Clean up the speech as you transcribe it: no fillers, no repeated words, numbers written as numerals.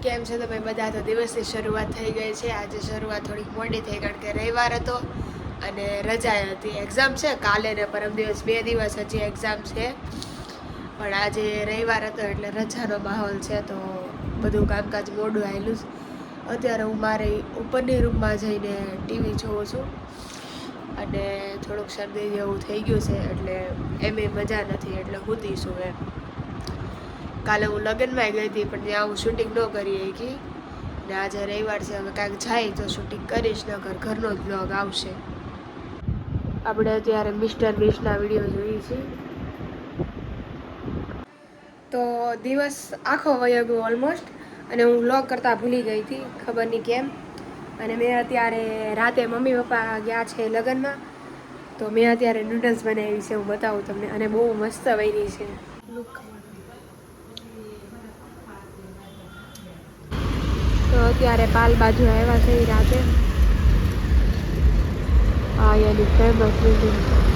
કેમ છે તમે બધા? તો દિવસની શરૂઆત થઈ ગઈ છે. આજે શરૂઆત થોડીક મોડી થઈ કારણ કે રવિવાર હતો અને રજા હતી. એક્ઝામ છે કાલે ને પરમ દિવસ, 2 દિવસ હજી એક્ઝામ છે. પણ આજે રવિવાર હતો એટલે રજાનો માહોલ છે, તો બધું કામકાજ મોડું આવેલું છે. અત્યારે હું મારી ઉપરની રૂમમાં જઈને ટીવી જોઉં છું અને થોડુંક શરદી જેવું થઈ ગયું છે એટલે એમ મજા નથી એટલે સૂતી છું એમ. કાલે હું લગ્નમાં ગઈ હતી પણ ત્યાં હું શૂટિંગ ન કરી શકી ને આજે રવિવાર છે, હવે કાંઈક જાય તો શૂટિંગ કરીશ, નકર ઘરનો જ બ્લોગ આવશે. આપણે અત્યારે મિસ્ટર બીસ્ટના વિડીયો જોઈએ છીએ. તો દિવસ આખો વયો ગયો ઓલમોસ્ટ અને હું વ્લોગ કરતાં ભૂલી ગઈ હતી, ખબર નહીં કેમ. અને મેં અત્યારે રાતે મમ્મી પપ્પા ગયા છે લગ્નમાં, તો મેં અત્યારે નૂડલ્સ બનાવી છે, હું બતાવું તમને. અને બહુ મસ્ત બની છે. તો અત્યારે પાલ બાજુ આવ્યા છે રાતે. આ એની ફેમસ બિલ્ડિંગ છે.